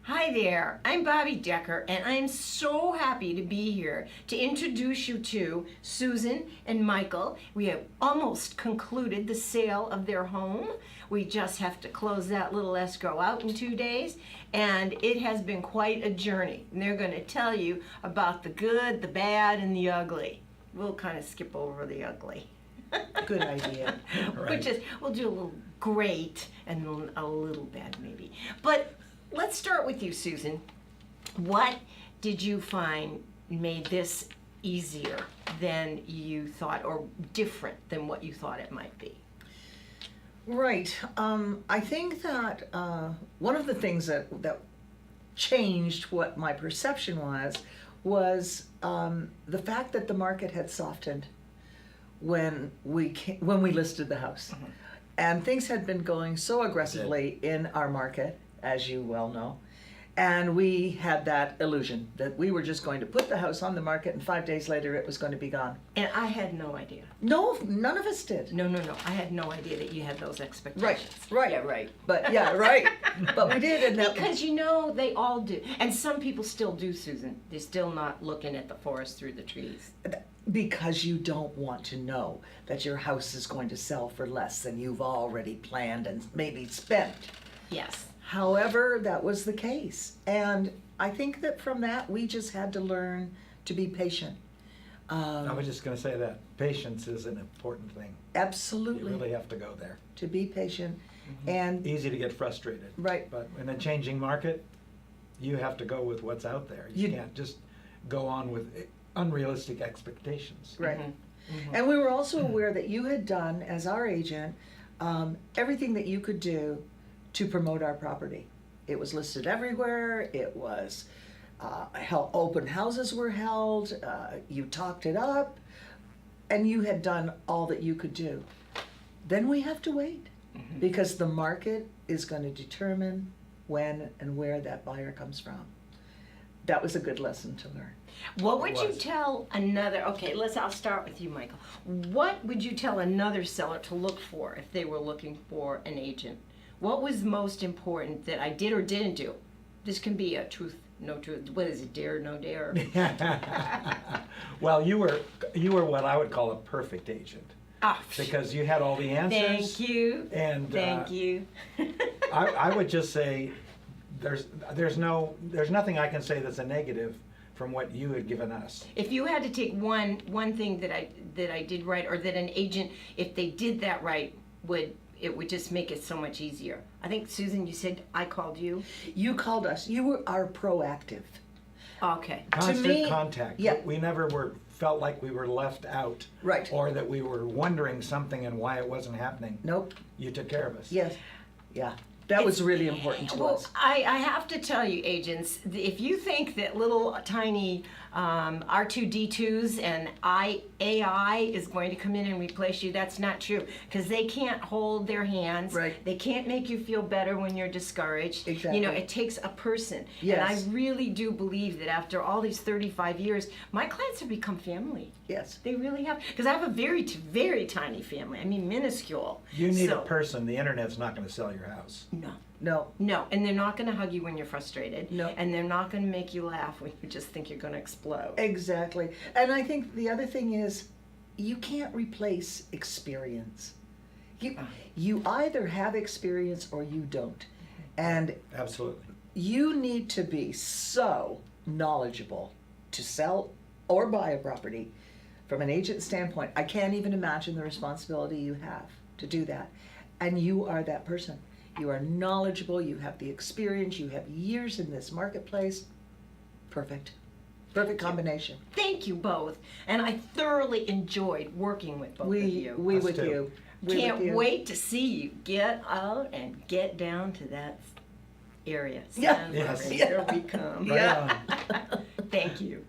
Hi there, I'm Bobbi Decker, and I'm so happy to be here to introduce you to Susan and Michael. We have almost concluded the sale of their home. We just have to close that little escrow out in 2 days, and it has been quite a journey. And they're going to tell you about the good, the bad, and the ugly. We'll kind of skip over the ugly. Good idea. Right. Which is, we'll do a little great and a little bad maybe. But let's start with you, Susan. What did you find made this easier than you thought, or different than what you thought it might be? Right. I think that one of the things that changed what my perception was the fact that the market had softened when we listed the house. Mm-hmm. And things had been going so aggressively in our market, as you well know. And we had that illusion that we were just going to put the house on the market and 5 days later it was going to be gone. And I had no idea. No, none of us did. No. I had no idea that you had those expectations. Right. Yeah, right. But yeah, right. But we did, and that Because you know, they all do. And some people still do, Susan. They're still not looking at the forest through the trees. because you don't want to know that your house is going to sell for less than you've already planned and maybe spent. Yes. However, that was the case. And I think that from that, we just had to learn to be patient. I was just gonna say that patience is an important thing. You Absolutely, really have to go there. to be patient. And, Easy to get frustrated. right, But in a changing market, you have to go with what's out there. You You- can't just go on with unrealistic expectations. right. Mhm. And we were also aware that you had done, as our agent, everything that you could do to promote our property. It was listed everywhere, it was, open houses were held, you talked it up, and you had done all that you could do. Then we have to wait, because the market is going to determine when and where that buyer comes from. That was a good lesson to learn. What would It you was. tell another, okay, I'll start with you, Michael. What would you tell another seller to look for if they were looking for an agent? What was most important that I did or didn't do? This can be a truth, no truth, what is it, dare, no dare? Well, you were what I would call a perfect agent, Ah, because you had all the answers. thank you, And thank you. I would just say, there's nothing I can say that's a negative from what you had given us. If you had to take one thing that I did right, or that an agent, if they did that right, it would just make it so much easier. I think, Susan, you said I called you? You called us, you are proactive. Okay. Constant me, contact. yeah. We never felt like we were left out. Right. Or that we were wondering something and why it wasn't happening. Nope, You took care of us. yes, yeah. That was really important to Well, us. I have to tell you, agents, if you think that little tiny R2D2s and AI is going to come in and replace you, that's not true. Because they can't hold their hands. Right. They can't make you feel better when you're discouraged. Exactly. You know, it takes a person. Yes. And I really do believe that after all these 35 years, my clients have become family. Yes, They really have. Because I have a very, very tiny family. I mean, minuscule. You need So- a person. The internet's not going to sell your house. No. no, And they're not going to hug you when you're frustrated. No. And they're not going to make you laugh when you just think you're going to explode. exactly. And I think the other thing is, you can't replace experience. You either have experience or you don't. And Absolutely. you need to be so knowledgeable to sell or buy a property. From an agent standpoint, I can't even imagine the responsibility you have to do that. And you are that person. You are knowledgeable, you have the experience, you have years in this marketplace. Perfect. Perfect combination. Thank you both. And I thoroughly enjoyed working with both of you. We Us with too. you. We with Can't you. wait to see you get out and get down to that area. Yeah. Stand Yes. by, Yeah. Here we come. Right Yeah. on. Thank you.